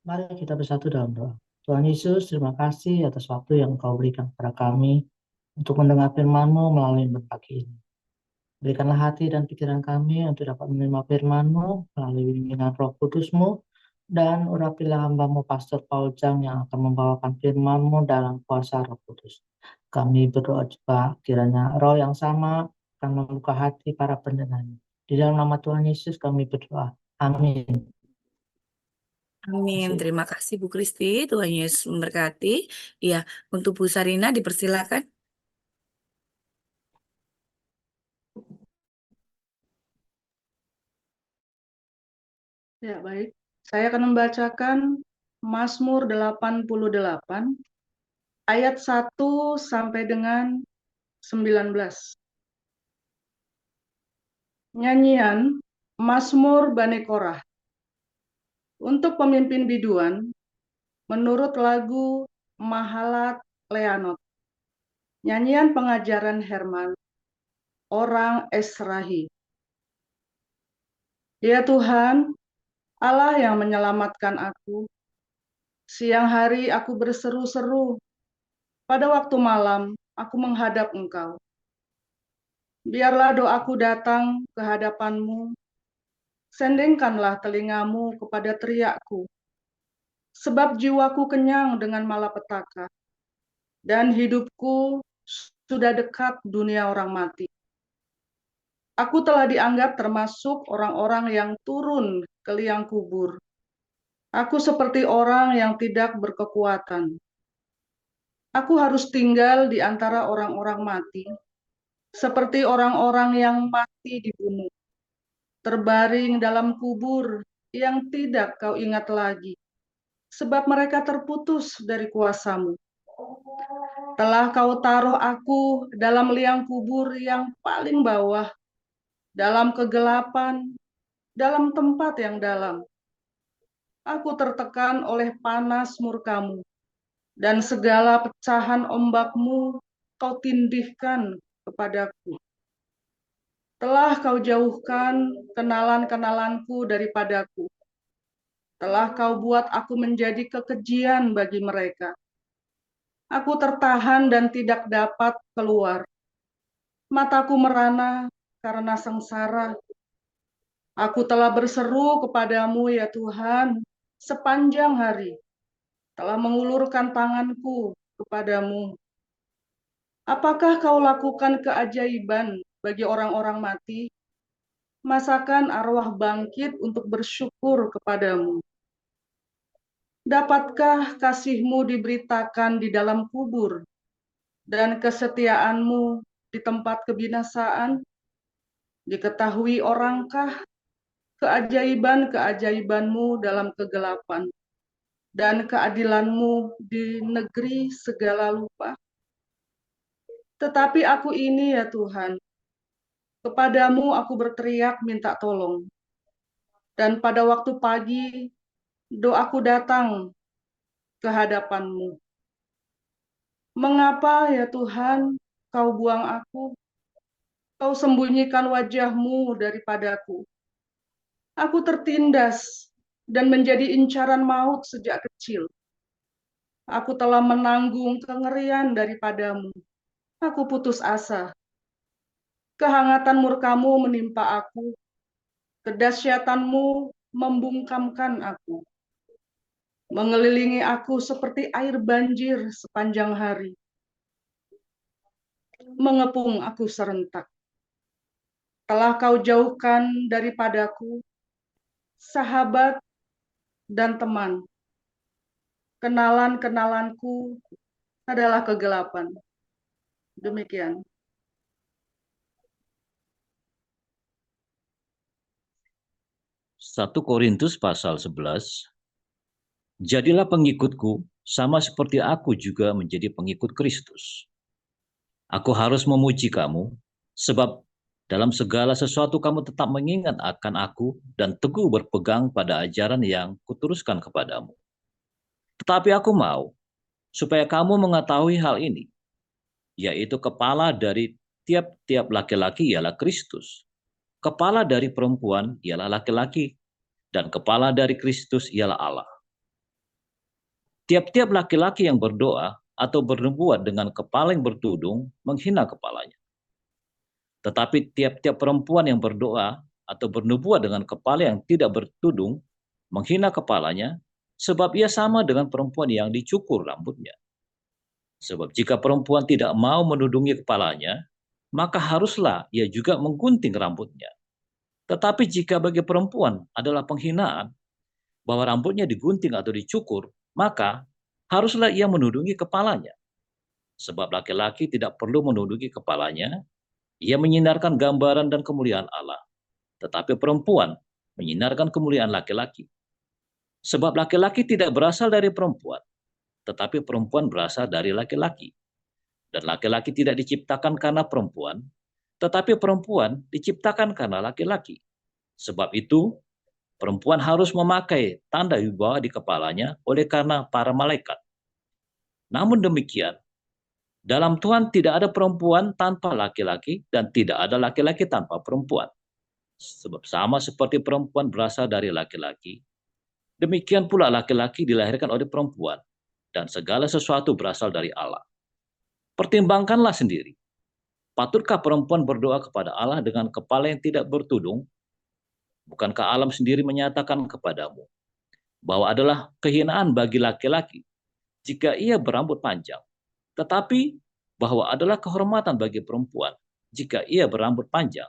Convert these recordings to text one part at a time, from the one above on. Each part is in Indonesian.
Mari kita bersatu dalam doa. Tuhan Yesus, terima kasih atas waktu yang Kau berikan kepada kami untuk mendengar firman-Mu melalui berbagi ini. Berikanlah hati dan pikiran kami untuk dapat menerima firman-Mu melalui bimbingan Roh Kudus-Mu, dan urapilah hamba-Mu Pastor Paul Jang yang akan membawakan firman-Mu dalam kuasa Roh Kudus. Kami berdoa juga kiranya Roh yang sama akan membuka hati para pendengarnya. Di dalam nama Tuhan Yesus kami berdoa. Amin. Amin. Terima Terima kasih Bu Kristi. Tuhan Yesus memberkati. Ya, untuk Bu Sarina dipersilakan. Ya, baik. Saya akan membacakan Mazmur 88 ayat 1 sampai dengan 19. Nyanyian Mazmur Bani Korah. Untuk pemimpin biduan menurut lagu Mahalat Leanot. Nyanyian pengajaran Herman, orang Esrahi. Ya Tuhan, Allah yang menyelamatkan aku. Siang hari aku berseru-seru. Pada waktu malam aku menghadap Engkau. Biarlah doaku datang ke hadapan-Mu. Sendengkanlah telingamu kepada teriakku. Sebab jiwaku kenyang dengan malapetaka, dan hidupku sudah dekat dunia orang mati. Aku telah dianggap termasuk orang-orang yang turun ke liang kubur. Aku seperti orang yang tidak berkekuatan. Aku harus tinggal di antara orang-orang mati, seperti orang-orang yang mati dibunuh, terbaring dalam kubur yang tidak Kau ingat lagi, sebab mereka terputus dari kuasa-Mu. Telah Kau taruh aku dalam liang kubur yang paling bawah, dalam kegelapan, dalam tempat yang dalam. Aku tertekan oleh panas murka-Mu, dan segala pecahan ombak-Mu Kau tindihkan kepadaku. Telah Kau jauhkan kenalan-kenalanku daripadaku. Telah Kau buat aku menjadi kekejian bagi mereka. Aku tertahan dan tidak dapat keluar. Mataku merana karena sengsara. Aku telah berseru kepadamu ya Tuhan sepanjang hari. Telah mengulurkan tanganku kepadamu. Apakah Kau lakukan keajaiban bagi orang-orang mati? Masakan arwah bangkit untuk bersyukur kepadamu? Dapatkah kasih-Mu diberitakan di dalam kubur, dan kesetiaan-Mu di tempat kebinasaan? Diketahui orangkah keajaiban-keajaiban-Mu dalam kegelapan, dan keadilan-Mu di negeri segala lupa? Tetapi aku ini ya Tuhan, kepadamu aku berteriak minta tolong. Dan pada waktu pagi, doaku datang ke hadapan-Mu. Mengapa ya Tuhan, Kau buang aku? Kau sembunyikan wajah-Mu daripadaku. Aku tertindas dan menjadi incaran maut sejak kecil. Aku telah menanggung kengerian daripadamu. Aku putus asa. Kehangatan murka-Mu menimpa aku. Kedahsyatan-Mu membungkamkan aku. Mengelilingi aku seperti air banjir sepanjang hari. Mengepung aku serentak. Telah Kau jauhkan daripadaku sahabat dan teman. Kenalan-kenalanku adalah kegelapan. Demikian. Satu Korintus pasal 11. Jadilah pengikutku, sama seperti aku juga menjadi pengikut Kristus. Aku harus memuji kamu, sebab dalam segala sesuatu kamu tetap mengingat akan aku dan teguh berpegang pada ajaran yang kuteruskan kepadamu. Tetapi aku mau, supaya kamu mengetahui hal ini, yaitu kepala dari tiap-tiap laki-laki ialah Kristus. Kepala dari perempuan ialah laki-laki, dan kepala dari Kristus ialah Allah. tiap-tiap laki-laki yang berdoa atau bernubuat dengan kepala yang bertudung menghina kepalanya. Tetapi tiap-tiap perempuan yang berdoa atau bernubuat dengan kepala yang tidak bertudung menghina kepalanya, sebab ia sama dengan perempuan yang dicukur rambutnya. Sebab jika perempuan tidak mau menudungi kepalanya, maka haruslah ia juga menggunting rambutnya. Tetapi jika bagi perempuan adalah penghinaan bahwa rambutnya digunting atau dicukur, maka haruslah ia menudungi kepalanya. Sebab laki-laki tidak perlu menudungi kepalanya, ia menyinarkan gambaran dan kemuliaan Allah. Tetapi perempuan menyinarkan kemuliaan laki-laki. Sebab laki-laki tidak berasal dari perempuan, tetapi perempuan berasal dari laki-laki. Dan laki-laki tidak diciptakan karena perempuan, tetapi perempuan diciptakan karena laki-laki. Sebab itu, perempuan harus memakai tanda wibawa di kepalanya oleh karena para malaikat. Namun demikian, dalam Tuhan tidak ada perempuan tanpa laki-laki dan tidak ada laki-laki tanpa perempuan. Sebab sama seperti perempuan berasal dari laki-laki, demikian pula laki-laki dilahirkan oleh perempuan, dan segala sesuatu berasal dari Allah. Pertimbangkanlah sendiri, patutkah perempuan berdoa kepada Allah dengan kepala yang tidak bertudung? Bukankah alam sendiri menyatakan kepadamu bahwa adalah kehinaan bagi laki-laki jika ia berambut panjang, tetapi bahwa adalah kehormatan bagi perempuan jika ia berambut panjang,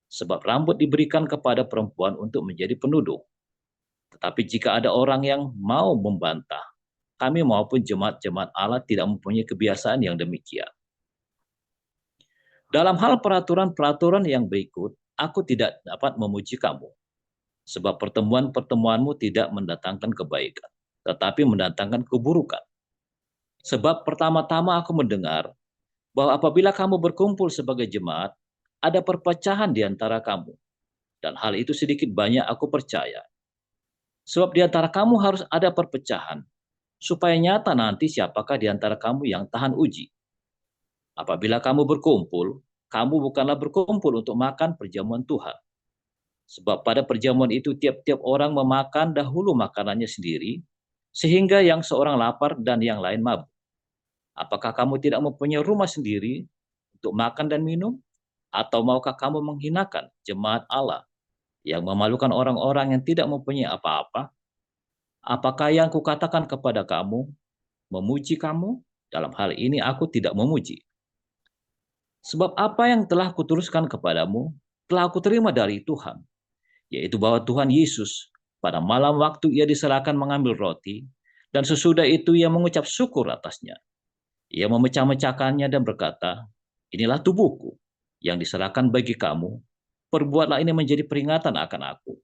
sebab rambut diberikan kepada perempuan untuk menjadi penudung. Tetapi jika ada orang yang mau membantah, kami maupun jemaat-jemaat Allah tidak mempunyai kebiasaan yang demikian. Dalam hal peraturan-peraturan yang berikut, aku tidak dapat memuji kamu, sebab pertemuan-pertemuanmu tidak mendatangkan kebaikan, tetapi mendatangkan keburukan. Sebab pertama-tama aku mendengar bahwa apabila kamu berkumpul sebagai jemaat, ada perpecahan di antara kamu. Dan hal itu sedikit banyak aku percaya. Sebab di antara kamu harus ada perpecahan, supaya nyata nanti siapakah di antara kamu yang tahan uji. Apabila kamu berkumpul, kamu bukanlah berkumpul untuk makan perjamuan Tuhan. Sebab pada perjamuan itu tiap-tiap orang memakan dahulu makanannya sendiri, sehingga yang seorang lapar dan yang lain mabuk. Apakah kamu tidak mempunyai rumah sendiri untuk makan dan minum? Atau maukah kamu menghinakan jemaat Allah yang memalukan orang-orang yang tidak mempunyai apa-apa? Apakah yang kukatakan kepada kamu, memuji kamu? Dalam hal ini aku tidak memuji. Sebab apa yang telah kutuliskan kepadamu, telah aku terima dari Tuhan, yaitu bahwa Tuhan Yesus pada malam waktu ia diserahkan mengambil roti, dan sesudah itu ia mengucap syukur atasnya. Ia memecah-mecahkannya dan berkata, inilah tubuhku yang diserahkan bagi kamu, perbuatlah ini menjadi peringatan akan aku.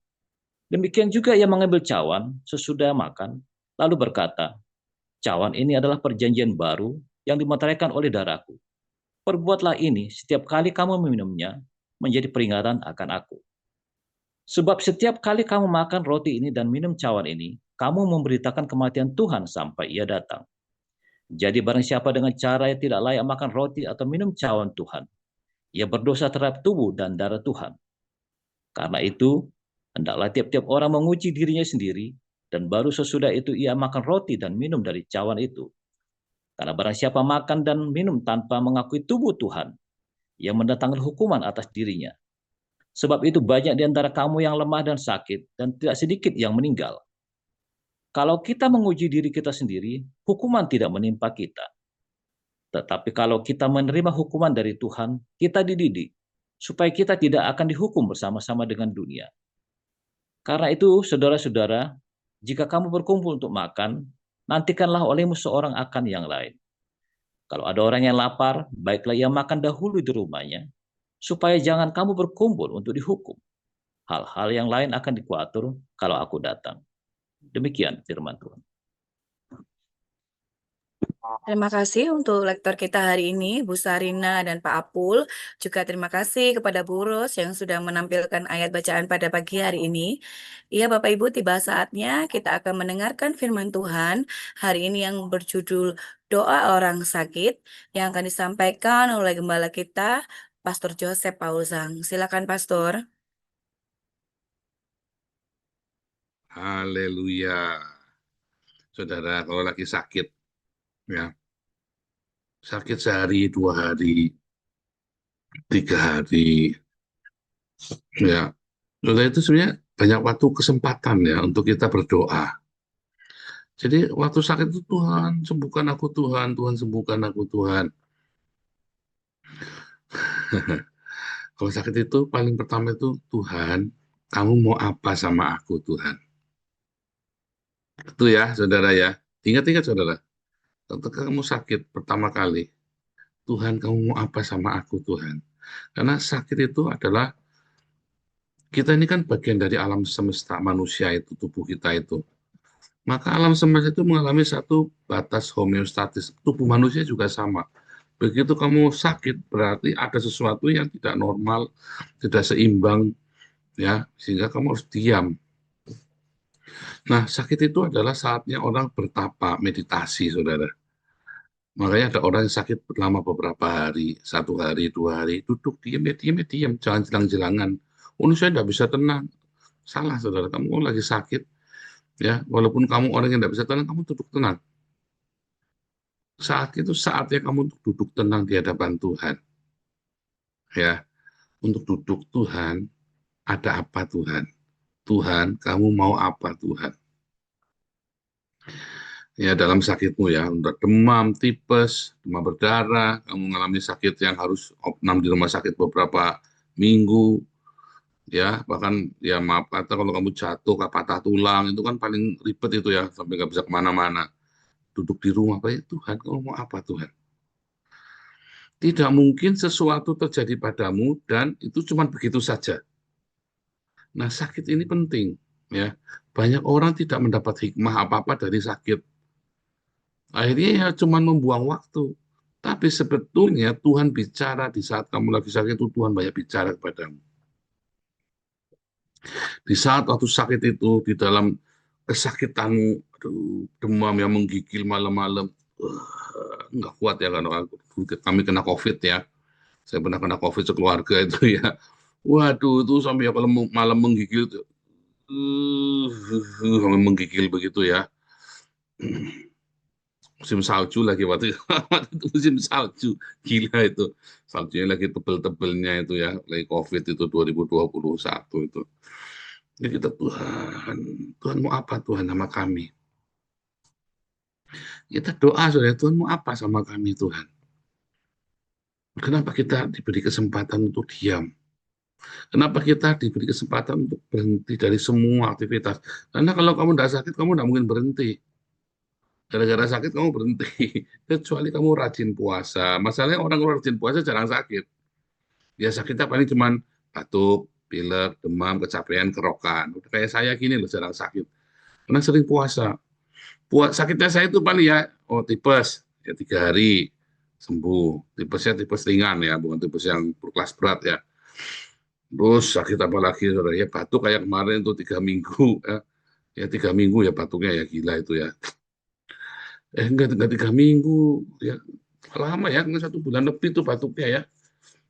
Demikian juga ia mengambil cawan sesudah makan, lalu berkata, cawan ini adalah perjanjian baru yang dimeteraikan oleh darahku. Perbuatlah ini setiap kali kamu meminumnya menjadi peringatan akan aku. Sebab setiap kali kamu makan roti ini dan minum cawan ini, kamu memberitakan kematian Tuhan sampai ia datang. Jadi barang siapa dengan cara yang tidak layak makan roti atau minum cawan Tuhan, ia berdosa terhadap tubuh dan darah Tuhan. Karena itu, hendaklah tiap-tiap orang menguji dirinya sendiri, dan baru sesudah itu ia makan roti dan minum dari cawan itu. Karena barang siapa makan dan minum tanpa mengakui tubuh Tuhan, ia mendatangkan hukuman atas dirinya. Sebab itu banyak di antara kamu yang lemah dan sakit, dan tidak sedikit yang meninggal. Kalau kita menguji diri kita sendiri, hukuman tidak menimpa kita. Tetapi kalau kita menerima hukuman dari Tuhan, kita dididik, supaya kita tidak akan dihukum bersama-sama dengan dunia. Karena itu, saudara-saudara, jika kamu berkumpul untuk makan, nantikanlah olehmu seorang akan yang lain. Kalau ada orang yang lapar, baiklah ia makan dahulu di rumahnya, supaya jangan kamu berkumpul untuk dihukum. Hal-hal yang lain akan dikuatur kalau aku datang. Demikian firman Tuhan. Terima kasih untuk lektor kita hari ini, Bu Sarina dan Pak Apul. Juga terima kasih kepada Bu Ros yang sudah menampilkan ayat bacaan pada pagi hari ini. Iya, Bapak Ibu, tiba saatnya kita akan mendengarkan firman Tuhan hari ini yang berjudul Doa Orang Sakit yang akan disampaikan oleh gembala kita, Pastor Joseph Paulsang. Silakan, Pastor. Haleluya. saudara, kalau lagi sakit, ya, sakit sehari, 2 hari, 3 hari, ya, saudara itu sebenarnya banyak waktu kesempatan ya untuk kita berdoa. Jadi waktu sakit itu Tuhan sembuhkan aku Tuhan, Tuhan sembuhkan aku Tuhan. Kalau sakit itu paling pertama itu Tuhan, kamu mau apa sama aku Tuhan? Itu ya saudara ya. Ingat-ingat saudara, ketika kamu sakit pertama kali, Tuhan kamu mau apa sama aku Tuhan? Karena sakit itu adalah, kita ini kan bagian dari alam semesta manusia itu, tubuh kita itu. Maka alam semesta itu mengalami satu batas homeostatis. Tubuh manusia juga sama. Begitu kamu sakit, berarti ada sesuatu yang tidak normal, tidak seimbang, ya, sehingga kamu harus diam. Nah, sakit itu adalah saatnya orang bertapa, meditasi, saudara. Makanya ada orang yang sakit lama beberapa hari, 1 hari, 2 hari, duduk, diam, ya, diam, ya, diam, jangan jelang-jelangan. Oh, ini saya tidak bisa tenang. Salah, saudara. Kamu lagi sakit, ya, walaupun kamu orang yang tidak bisa tenang, kamu duduk tenang. Saat itu saatnya kamu untuk duduk tenang di hadapan Tuhan. Ya, untuk duduk Tuhan, ada apa Tuhan? Tuhan, kamu mau apa Tuhan? Ya, dalam sakitmu ya, untuk demam, tipes, demam berdarah, kamu mengalami sakit yang harus opnam di rumah sakit beberapa minggu, ya, bahkan ya maaf kata kalau kamu jatuh, patah tulang, itu kan paling ribet itu ya, sampai nggak bisa kemana-mana. Duduk di rumah, Pak, Tuhan, kamu mau apa Tuhan? Tidak mungkin sesuatu terjadi padamu dan itu cuma begitu saja. Nah, sakit ini penting, ya. Banyak orang tidak mendapat hikmah apa-apa dari sakit. Akhirnya ya cuma membuang waktu. Tapi sebetulnya Tuhan bicara di saat kamu lagi sakit itu, Tuhan banyak bicara kepadamu. Di saat waktu sakit itu, di dalam kesakitanmu, aduh, demam yang menggigil malam-malam, nggak kuat ya, karena kami kena COVID ya. Saya pernah kena COVID sekeluarga itu ya. Waduh, itu sampai ya kalau malam menggigil, sampai menggigil begitu ya. Musim salju lagi waktu itu, musim salju, gila itu. Saljunya lagi tebel-tebelnya itu ya, lagi COVID itu 2021 itu. Jadi kita, Tuhan, Tuhan mau apa Tuhan sama kami? Kita doa, saudara, Tuhan mau apa sama kami Tuhan? Kenapa kita diberi kesempatan untuk diam? Kenapa kita diberi kesempatan untuk berhenti dari semua aktivitas? Karena kalau kamu tidak sakit, kamu tidak mungkin berhenti. Gara-gara sakit kamu berhenti. Kecuali kamu rajin puasa. Masalahnya orang rajin puasa jarang sakit. Ya sakitnya paling cuma batuk, pilek, demam, kecapean, kerokan. Udah kayak saya gini loh jarang sakit. Karena sering puasa. Sakitnya saya itu paling ya, oh tipes, ya 3 hari sembuh. Tipesnya tipes ringan ya, bukan tipes yang berkelas berat ya. Terus sakit apa lagi, saudara? Ya batuk kayak kemarin itu 3 minggu. Ya 3 minggu ya batuknya ya gila itu ya. Enggak 3 minggu, ya lama ya, 1 bulan lebih tuh batuknya ya.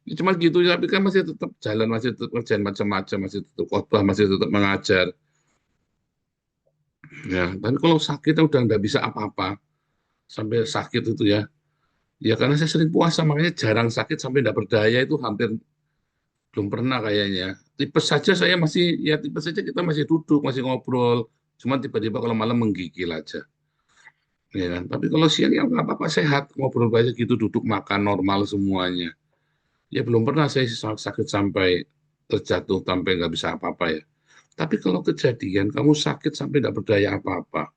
Ya, cuma gitu, tapi kan masih tetap jalan, masih tetap kerjaan macam-macam, masih tetap khotbah, masih tetap mengajar. Ya, tapi kalau sakit udah nggak bisa apa-apa, sampai sakit itu ya, ya karena saya sering puasa, makanya jarang sakit sampai nggak berdaya itu hampir belum pernah kayaknya. Tipes saja saya masih, ya tipes saja kita masih duduk, masih ngobrol, cuma tiba-tiba kalau malam menggigil aja. Ya kan? Tapi kalau siang ya nggak apa-apa, sehat, ngobrol aja gitu, duduk makan normal semuanya. Ya belum pernah saya sakit sampai terjatuh sampai nggak bisa apa-apa ya. Tapi kalau kejadian kamu sakit sampai nggak berdaya apa-apa,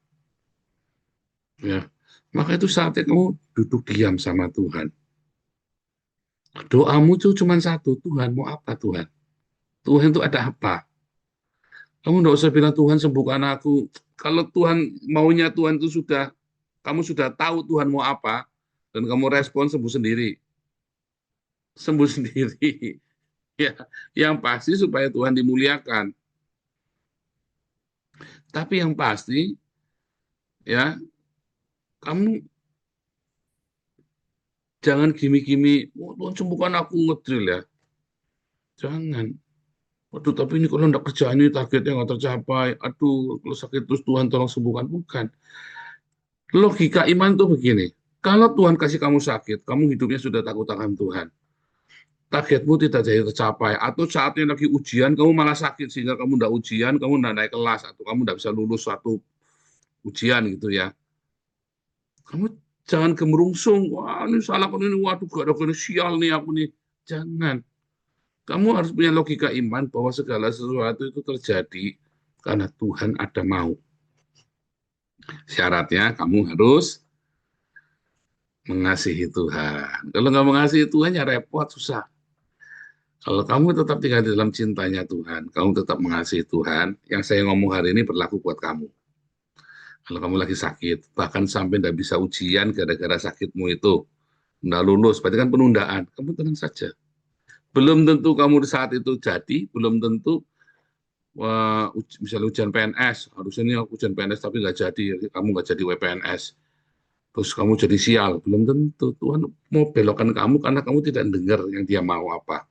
ya, maka itu saatnya kamu duduk diam sama Tuhan. Doamu itu cuma satu, Tuhan mau apa Tuhan? Tuhan itu ada apa? Kamu nggak usah bilang Tuhan sembuhkan aku. Kalau Tuhan maunya Tuhan itu sudah, kamu sudah tahu Tuhan mau apa, dan kamu respon sembuh sendiri. Sembuh sendiri. Ya, yang pasti supaya Tuhan dimuliakan. Tapi yang pasti, ya, kamu jangan gimi-gimi, oh, Tuhan sembuhkan aku ngedrill ya. Jangan. Waduh, tapi ini kalau enggak kerja ini targetnya nggak tercapai. Aduh, kalau sakit terus Tuhan tolong sembuhkan. Bukan. Logika iman tuh begini, kalau Tuhan kasih kamu sakit, kamu hidupnya sudah takut akan Tuhan. Targetmu tidak jadi tercapai, atau saatnya lagi ujian, kamu malah sakit, sehingga kamu tidak ujian, kamu tidak naik kelas, atau kamu tidak bisa lulus suatu ujian gitu ya. Kamu jangan gemerungsung, wah ini salah aku ini, waduh gara-gara sial nih aku nih. Jangan. Kamu harus punya logika iman bahwa segala sesuatu itu terjadi karena Tuhan ada mau. Syaratnya kamu harus mengasihi Tuhan. Kalau nggak mengasihi Tuhan ya repot, susah. Kalau kamu tetap tinggal di dalam cintanya Tuhan, kamu tetap mengasihi Tuhan, yang saya ngomong hari ini berlaku buat kamu. Kalau kamu lagi sakit, bahkan sampai tidak bisa ujian gara-gara sakitmu itu, nggak lulus, berarti kan penundaan. Kamu tenang saja. Belum tentu kamu di saat itu jadi, belum tentu misalnya ujian PNS, harusnya ini aku ujian PNS tapi nggak jadi, kamu nggak jadi WPNS. Terus kamu jadi sial, belum tentu. Tuhan mau belokkan kamu karena kamu tidak dengar yang dia mau apa.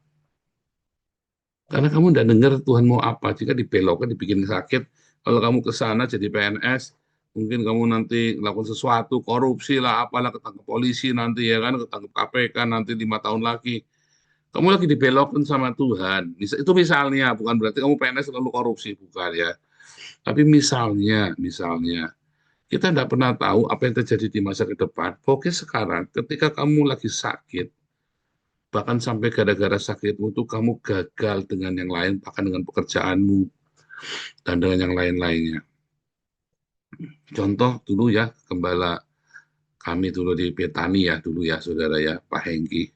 Karena kamu tidak dengar Tuhan mau apa. Jika dibelokkan, dibikin sakit, kalau kamu ke sana jadi PNS, mungkin kamu nanti melakukan sesuatu, korupsi lah, apalah, ketangkep polisi nanti ya kan, ketangkep KPK nanti 5 tahun lagi. Kamu lagi dibelokkan sama Tuhan. Itu misalnya, bukan berarti kamu PNS selalu korupsi, bukan ya. Tapi misalnya, kita tidak pernah tahu apa yang terjadi di masa ke depan. Pokoknya sekarang, ketika kamu lagi sakit, bahkan sampai gara-gara sakitmu itu kamu gagal dengan yang lain, bahkan dengan pekerjaanmu, dan dengan yang lain-lainnya. Contoh dulu ya, gembala kami dulu di Petani ya, dulu ya, saudara ya, Pak Hengki.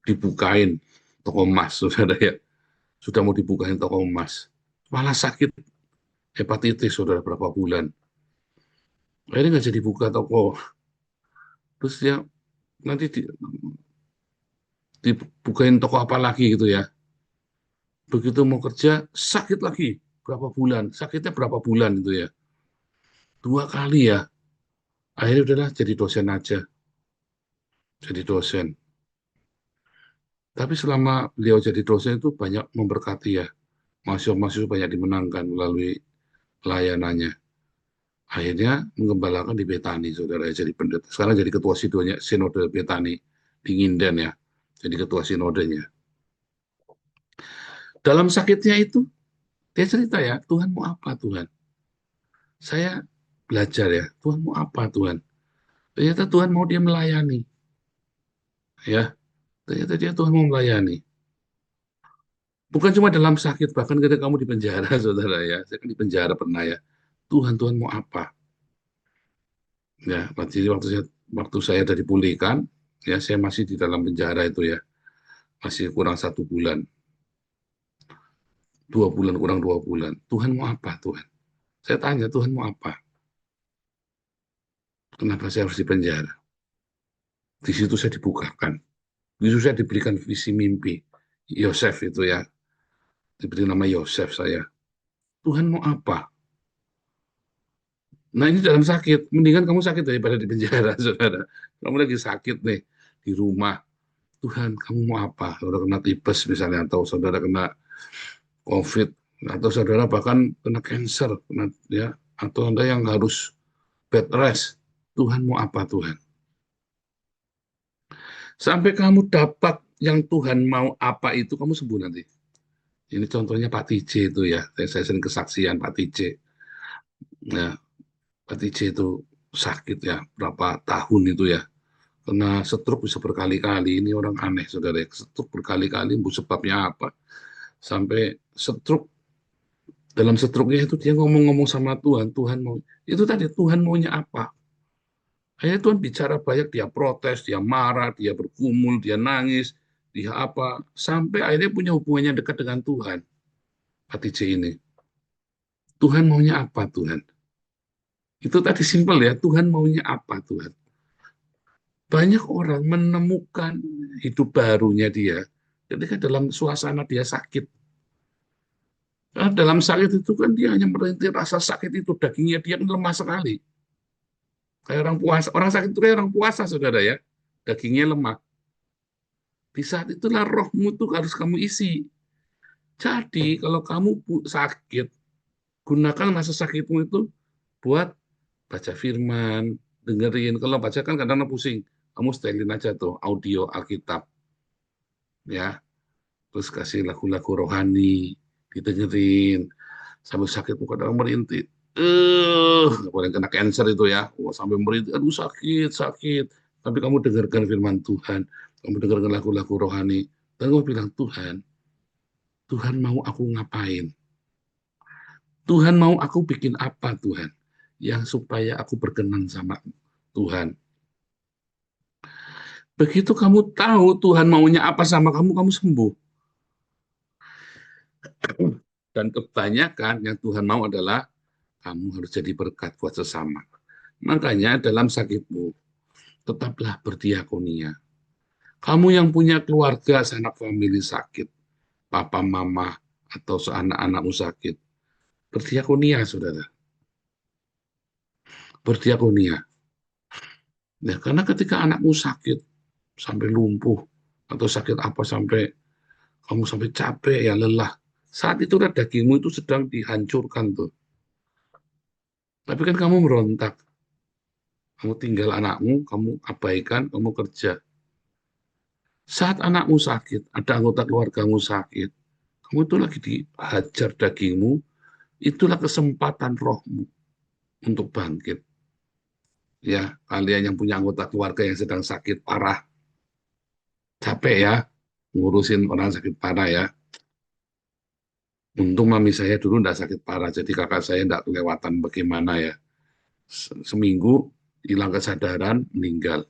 Dibukain toko emas, saudara ya. Sudah mau dibukain toko emas. Malah sakit hepatitis, saudara, berapa bulan. Akhirnya nggak jadi buka toko. Terus dia nanti dibukain toko apa lagi gitu ya. Begitu mau kerja, sakit lagi. Berapa bulan? Sakitnya berapa bulan itu ya. 2 kali ya. Akhirnya udahlah jadi dosen aja. Jadi dosen. Tapi selama beliau jadi dosen itu banyak memberkati ya. Mahasiswa-mahasiswa banyak dimenangkan melalui pelayanannya. Akhirnya menggembalakan di Betani, saudara, jadi pendeta. Sekarang jadi ketua sinode Betani di Nginden ya. Jadi ketua sinodenya. Dalam sakitnya itu, dia cerita ya, Tuhan mau apa Tuhan? Saya belajar ya, Tuhan mau apa Tuhan? Ternyata Tuhan mau dia melayani. Ya, ternyata dia Tuhan mau melayani. Bukan cuma dalam sakit, bahkan ketika kamu di penjara, saudara ya. Saya kan di penjara pernah ya. Tuhan mau apa? Ya, waktu saya dari dipulihkan, ya saya masih di dalam penjara itu ya. Masih kurang 1 bulan. 2 bulan, kurang 2 bulan. Tuhan mau apa Tuhan? Saya tanya, Tuhan mau apa? Kenapa saya harus di penjara? Di situ saya dibukakan. Di situ saya diberikan visi mimpi. Yosef itu ya. Diberi nama Yosef saya. Tuhan mau apa? Nah ini dalam sakit. Mendingan kamu sakit daripada di penjara, saudara. Kamu lagi sakit nih di rumah. Tuhan, kamu mau apa? Saudara kena tipes misalnya, atau saudara kena COVID, atau saudara bahkan kena cancer, ya, atau Anda yang harus bed rest. Tuhan mau apa Tuhan? Sampai kamu dapat yang Tuhan mau apa itu, kamu sembuh nanti. Ini contohnya Pak TJ itu ya, saya sering kesaksian Pak TJ. Ya, Pak TJ itu sakit ya, berapa tahun itu ya. Kena stroke bisa berkali-kali, ini orang aneh saudara, stroke berkali-kali, sebabnya apa? Sampai stroke, dalam stroke-nya itu dia ngomong-ngomong sama Tuhan, Tuhan mau, itu tadi Tuhan maunya apa? Akhirnya Tuhan bicara banyak, dia protes, dia marah, dia bergumul, dia nangis, dia apa, sampai akhirnya punya hubungannya dekat dengan Tuhan. Pak TJ ini. Tuhan maunya apa Tuhan? Itu tadi simpel ya, Tuhan maunya apa Tuhan? Banyak orang menemukan hidup barunya dia ketika dalam suasana dia sakit. Karena dalam sakit itu kan dia hanya merintih rasa sakit itu, dagingnya dia kan lemah sekali. Kayak orang puasa, orang sakit itu kayak orang puasa, saudara ya. Dagingnya lemah. Di saat itulah rohmu tuh harus kamu isi. Jadi kalau kamu sakit, gunakan masa sakitmu itu buat baca firman, dengerin. Kalau baca kan kadang-kadang pusing. Kamu setelin aja tuh audio Alkitab, ya. Terus kasih lagu-lagu rohani, didengerin. Sambil sakit muka kadang merintih. Boleh kena cancer itu ya. Wah, sampai merintih, aduh sakit, sakit. Tapi kamu dengarkan firman Tuhan, kamu dengarkan lagu-lagu rohani, dan kamu bilang, Tuhan, Tuhan mau aku ngapain? Tuhan mau aku bikin apa, Tuhan? Yang supaya aku berkenan sama Tuhan. Begitu kamu tahu Tuhan maunya apa sama kamu, kamu sembuh. Dan kebanyakan yang Tuhan mau adalah kamu harus jadi berkat buat sesama. Makanya dalam sakitmu, tetaplah berdiakonia. Kamu yang punya keluarga, sanak famili sakit, papa, mama, atau seanak-anakmu sakit, berdiakonia, saudara. Berdiakonia. Ya, karena ketika anakmu sakit, sampai lumpuh, atau sakit apa sampai kamu sampai capek, ya lelah, saat itu dagingmu itu sedang dihancurkan tuh. Tapi kan kamu merontak. Kamu tinggal anakmu, kamu abaikan, kamu kerja. Saat anakmu sakit, ada anggota keluargamu sakit, kamu itu lagi dihajar dagingmu, itulah kesempatan rohmu untuk bangkit. Ya, kalian yang punya anggota keluarga yang sedang sakit parah, capek ya, ngurusin orang sakit parah ya. Untung mami saya dulu enggak sakit parah, jadi kakak saya enggak kelewatan bagaimana ya. Seminggu hilang kesadaran, meninggal.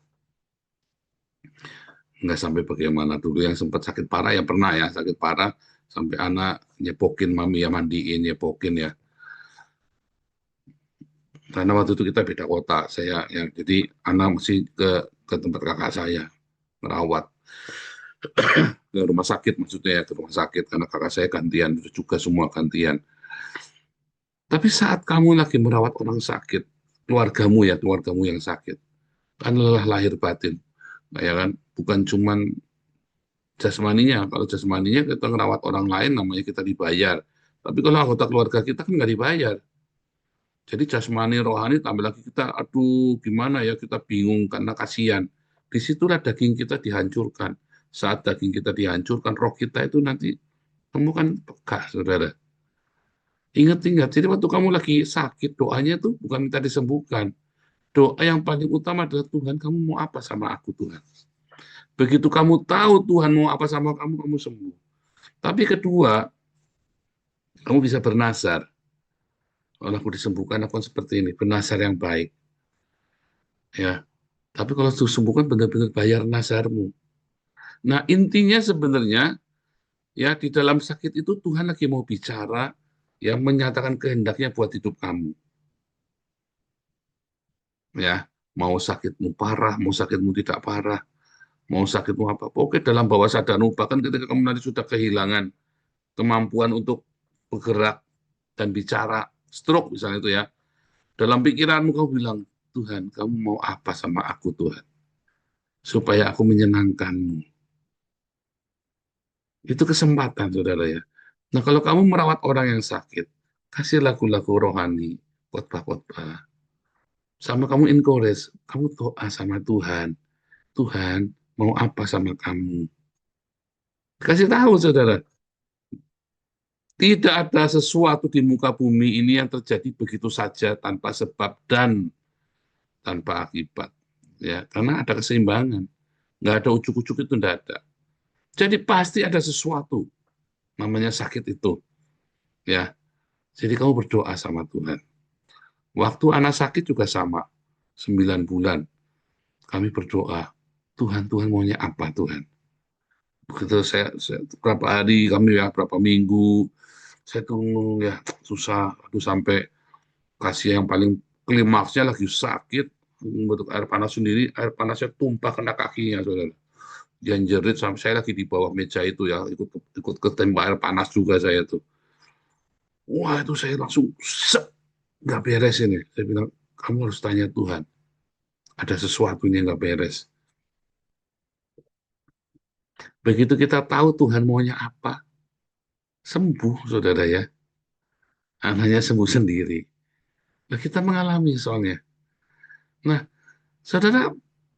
Enggak sampai bagaimana dulu yang sempat sakit parah ya pernah ya, sakit parah sampai anak nyepokin mami ya, mandiin, nyepokin ya. Karena waktu itu kita beda kota, saya ya, jadi anak mesti ke tempat kakak saya merawat. Ke rumah sakit maksudnya ya, ke rumah sakit karena kakak saya gantian, juga semua gantian. Tapi saat kamu lagi merawat orang sakit, keluargamu ya, keluargamu yang sakit, kan lelah lahir batin, ya kan? Bukan cuman jasmaninya, kalau jasmaninya kita ngerawat orang lain namanya kita dibayar. Tapi kalau anggota keluarga kita kan nggak dibayar. Jadi jasmani rohani tambah lagi kita, aduh gimana ya, kita bingung karena kasihan. Disitulah daging kita dihancurkan. Saat daging kita dihancurkan, roh kita itu nanti kamu kan pegah, saudara. Ingat-ingat, jadi waktu kamu lagi sakit, doanya tuh bukan minta disembuhkan. Doa yang paling utama adalah, Tuhan, kamu mau apa sama aku, Tuhan? Begitu kamu tahu Tuhan mau apa sama kamu, kamu sembuh. Tapi kedua, kamu bisa bernazar. Kalau aku disembuhkan, aku seperti ini. Bernazar yang baik. Ya. Tapi kalau disembuhkan, benar-benar bayar nazarmu. Nah, intinya sebenarnya, ya di dalam sakit itu Tuhan lagi mau bicara, yang menyatakan kehendaknya buat hidup kamu. Ya, mau sakitmu parah, mau sakitmu tidak parah, mau sakitmu apa. Oke, dalam bawah sadarmu, bahkan ketika kamu nanti sudah kehilangan kemampuan untuk bergerak dan bicara, stroke misalnya itu ya, dalam pikiranmu kamu bilang, Tuhan, kamu mau apa sama aku, Tuhan? Supaya aku menyenangkanmu. Itu kesempatan, saudara ya. Nah, kalau kamu merawat orang yang sakit, kasih lagu-lagu rohani, khotbah-khotbah. Sama kamu encourage, kamu doa sama Tuhan. Tuhan, mau apa sama kamu? Kasih tahu, saudara. Tidak ada sesuatu di muka bumi ini yang terjadi begitu saja tanpa sebab dan tanpa akibat. Ya, karena ada keseimbangan. Nggak ada ujuk-ujuk, itu nggak ada. Jadi pasti ada sesuatu namanya sakit itu. Ya, jadi kamu berdoa sama Tuhan. Waktu anak sakit juga sama, 9 bulan. Kami berdoa, Tuhan, Tuhan maunya apa Tuhan? Begitu saya berapa hari kami ya, berapa minggu, saya tunggu ya, susah. Aduh, sampai kasih yang paling klimaksnya lagi sakit, bentuk air panas sendiri, air panasnya tumpah kena kakinya, saudara. Yang jerit sampai saya lagi di bawah meja itu ya, ikut ketembak air panas juga saya tuh. Wah, itu saya langsung nggak beres ini. Saya bilang, kamu harus tanya Tuhan. Ada sesuatu yang nggak beres. Begitu kita tahu Tuhan maunya apa, sembuh, saudara ya. Hanya sembuh sendiri. Nah, kita mengalami soalnya. Nah, saudara,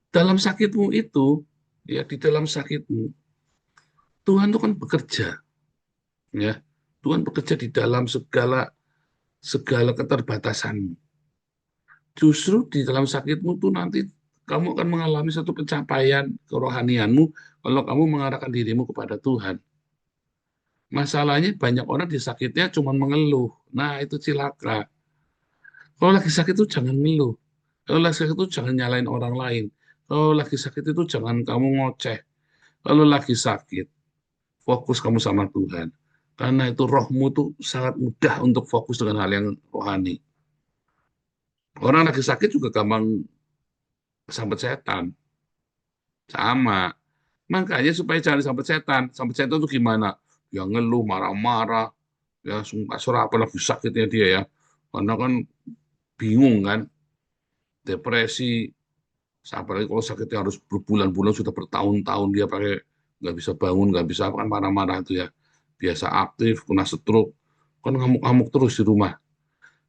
dalam sakitmu itu, ya di dalam sakitmu, Tuhan itu kan bekerja, ya. Tuhan bekerja di dalam segala segala keterbatasanmu. Justru di dalam sakitmu tuh nanti kamu akan mengalami satu pencapaian kerohanianmu kalau kamu mengarahkan dirimu kepada Tuhan. Masalahnya banyak orang di sakitnya cuma mengeluh. Nah, itu cilaka. Kalau lagi sakit itu jangan ngeluh. Kalau lagi sakit itu jangan nyalain orang lain. Kalau lagi sakit itu jangan kamu ngoceh. Kalau lagi sakit, fokus kamu sama Tuhan. Karena itu rohmu tuh sangat mudah untuk fokus dengan hal yang rohani. Orang lagi sakit juga gampang kesambet setan. Sama. Makanya supaya jangan disambet setan. Sambet setan itu gimana? Ya ngeluh, marah-marah, ya sumpah serah apalagi sakitnya dia ya. Karena kan bingung kan, depresi, apalagi kalau sakitnya harus berbulan-bulan, sudah bertahun-tahun dia pakai nggak bisa bangun, nggak bisa apa kan marah-marah itu ya. Biasa aktif, kena stroke, kan ngamuk-ngamuk terus di rumah.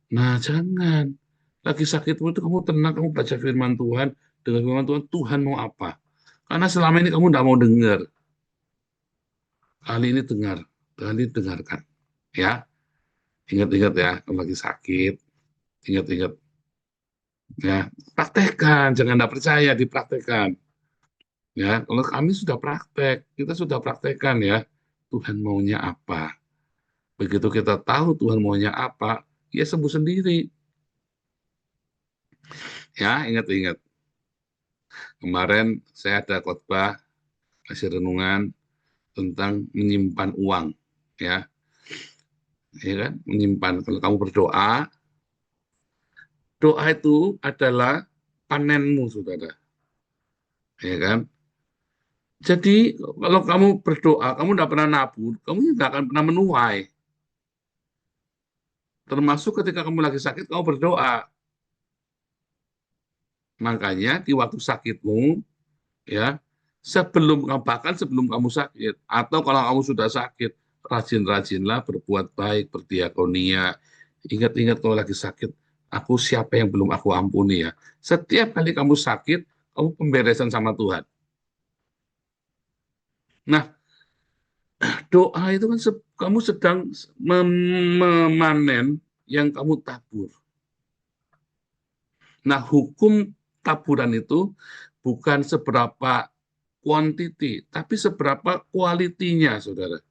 Nah jangan, lagi sakitmu itu kamu tenang, kamu baca firman Tuhan, dengan firman Tuhan, Tuhan mau apa? Karena selama ini kamu nggak mau dengar, kali ini dengar, kali ini dengarkan. Ya, ingat-ingat ya, kalau lagi sakit, ingat-ingat. Ya, praktekkan, jangan nggak percaya, dipraktekkan. Ya, kalau kami sudah praktek, kita sudah praktekkan ya, Tuhan maunya apa. Begitu kita tahu Tuhan maunya apa, ya sembuh sendiri. Ya, ingat-ingat. Kemarin saya ada khotbah, kasih renungan tentang menyimpan uang. Ya, kan? Menyimpan. Kalau kamu berdoa, doa itu adalah panenmu, saudara. Ya kan? Jadi kalau kamu berdoa, kamu tidak pernah nabur, kamu tidak akan pernah menuai. Termasuk ketika kamu lagi sakit, kamu berdoa. Makanya di waktu sakitmu, ya, bahkan sebelum kamu sakit, atau kalau kamu sudah sakit, rajin-rajinlah berbuat baik, berdiakonia. Ingat-ingat kalau lagi sakit, aku siapa yang belum aku ampuni ya. Setiap kali kamu sakit, kamu pemberesan sama Tuhan. Nah, doa itu kan kamu sedang memanen yang kamu tabur. Nah, hukum taburan itu bukan seberapa quantity, tapi seberapa kualitinya, saudara.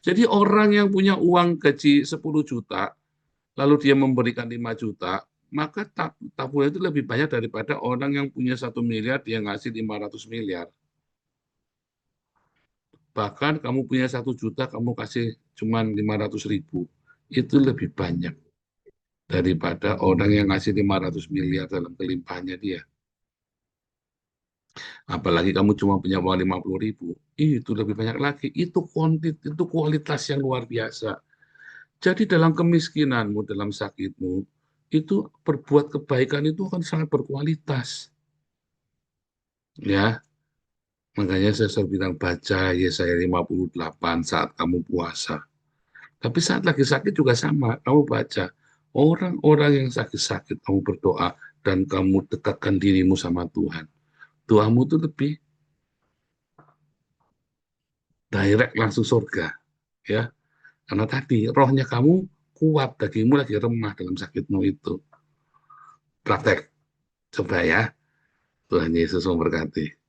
Jadi orang yang punya uang gaji 10 juta, lalu dia memberikan 5 juta, maka taburan itu lebih banyak daripada orang yang punya 1 miliar, dia ngasih 500 miliar. Bahkan kamu punya 1 juta, kamu kasih cuma 500.000. Itu lebih banyak daripada orang yang ngasih 500 miliar dalam kelimpahannya dia. Apalagi kamu cuma punya uang 50.000, itu lebih banyak lagi. Itu kualitas yang luar biasa. Jadi dalam kemiskinanmu, dalam sakitmu, itu berbuat kebaikan itu akan sangat berkualitas. Ya, makanya saya selalu bilang baca Yesaya 58 saat kamu puasa. Tapi saat lagi sakit juga sama, kamu baca. Orang-orang yang sakit-sakit, kamu berdoa, dan kamu dekatkan dirimu sama Tuhan. Doamu itu lebih direct langsung surga. Ya, karena tadi rohnya kamu kuat, dagingmu lagi remah dalam sakitmu itu. Praktek, coba ya. Tuhan Yesus memberkati.